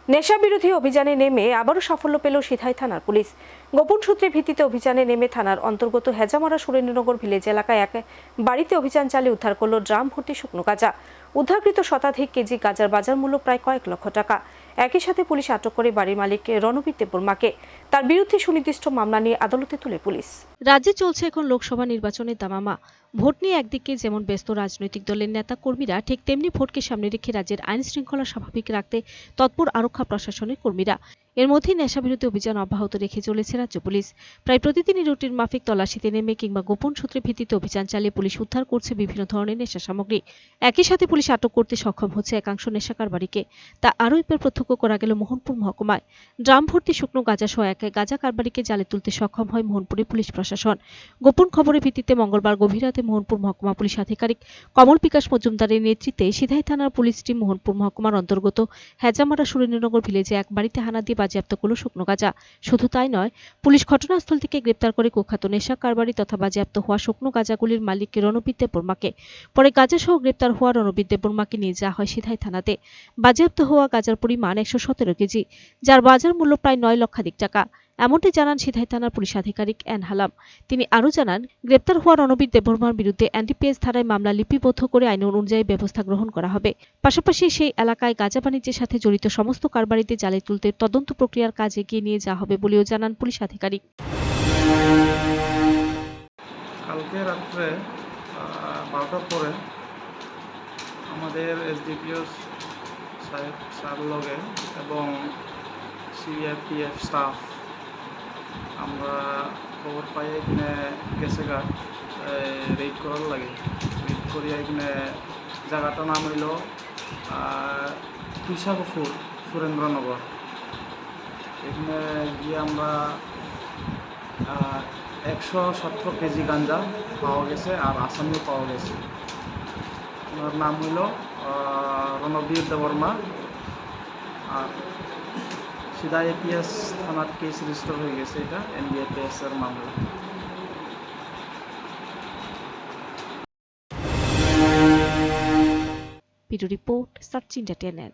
নেশা বিরোধী অভিযানে নেমে আবারও সাফল্য পেল সিধাই থানার পুলিশ। গোপন সূত্রে ভিত্তিতে অভিযানে নেমে থানার অন্তর্গত হেজামারা সুরেন্দ্রনগর ভিলেজ এলাকায় এক বাড়িতে অভিযান চালিয়ে উদ্ধার করল ড্রাম ভর্তি শুকনো গাঁজা। উদ্ধারকৃত শতাধিক কেজি গাঁজার বাজার মূল্য প্রায় কয়েক লক্ষ টাকা। একই সাথে পুলিশ আটক করে বাড়ির মালিক রণবীর দেববর্মাকে। তার বিরুদ্ধে সুনির্দিষ্ট মামলা নিয়ে আদালতে তুলে পুলিশ। রাজ্যে চলছে এখন লোকসভা নির্বাচনের দামামা। ভোট নিয়ে একদিকে যেমন ব্যস্ত রাজনৈতিক দলের নেতা কর্মীরা, ঠিক তেমনি ভোটকে সামনে রেখে রাজ্যের আইন শৃঙ্খলা স্বাভাবিক রাখতে তৎপর আরক্ষা প্রশাসনের কর্মীরা। এর মধ্যেই নেশাবিরোধী অভিযান অব্যাহত রেখে চলেছে রাজ্য পুলিশ। প্রায় প্রতিদিনই রুটিন মাফিক তল্লাশিতে নেমে কিংবা গোপন সূত্রে ভিত্তিতে অভিযান চালিয়ে পুলিশ উদ্ধার করছে বিভিন্ন ধরনের নেশা সামগ্রী। একই সাথে পুলিশ আটক করতে সক্ষম হচ্ছে একাংশ নেশা কারবারিকে। তা আরও একবার প্রত্যক্ষ করা গেল মোহনপুর মহকুমায়। ড্রাম ভর্তি শুকনো গাঁজা সহ এক গাঁজা কারবারিকে জালে তুলতে সক্ষম হয় মোহনপুরের পুলিশ প্রশাসন। গোপন খবরের ভিত্তিতে মঙ্গলবার গভীর রাতে মোহনপুর মহকুমা পুলিশ আধিকারিক কমল বিকাশ মজুমদারের নেতৃত্বে সিধাই থানার পুলিশ টিম মোহনপুর মহকুমার অন্তর্গত হেজামারা সুরেন্দ্রনগর ভিলেজে এক বাড়িতে হানা দিয়ে বাজেয়াপ্ত করল শুকনো গাঁজা। শুধু তাই নয়, পুলিশ ঘটনাস্থল থেকে গ্রেপ্তার করে কুখ্যাত নেশা কারবারি তথা বাজেয়াপ্ত হওয়া শুকনো গাঁজাগুলির মালিক রণবীর দেববর্মাকে। পরে গাঁজা সহ গ্রেপ্তার হওয়া রণবীর দেববর্মাকে নিয়ে যাওয়া হয় সিধাই থানাতে। বাজেয়াপ্ত হওয়া গাঁজার পরিমাণ 117 কেজি, যার বাজার মূল্য প্রায় 9 লক্ষাধিক টাকা। এমনটি জানান সিধাই থানার পুলিশ আধিকারিক এন হালাম। তিনি আরও জানান, গ্রেপ্তার হওয়া রণবীর দেববর্মার বিরুদ্ধে এনডিপিএস ধারায় মামলা লিপিবদ্ধ করে আইন অনুযায়ী ব্যবস্থা গ্রহণ করা হবে। পাশাপাশি সেই এলাকায় গাঁজা বাণিজ্যের সাথে জড়িত সমস্ত কারবারিদের জালে তুলতে তদন্ত প্রক্রিয়ার কাজ এগিয়ে নিয়ে যাওয়া হবে বলেও জানান পুলিশ আধিকারিক। কালকে রাত্রে 12টার পরে আমাদের এসডিপিও সাহেব স্যার লগে এবং সিআরপিএফ স্টাফ আমরা খবর পাই এখানে গেছে গা রেড করার লাগে। রেড করিয়া এখানে জায়গাটার নাম হইল তুষারপুর সুরেন্দ্রনগর। এখানে গিয়ে আমরা 117 কেজি গাঞ্জা পাওয়া গেছে আর আসামিও পাওয়া গেছে। ওনার নাম হইল রণবীর দেববর্মা। আর সিধা এপিএস থানার কেস রেজিস্টার হয়ে গেছে, এটা এনডিপিএস এর মামলা। Video report search India channel.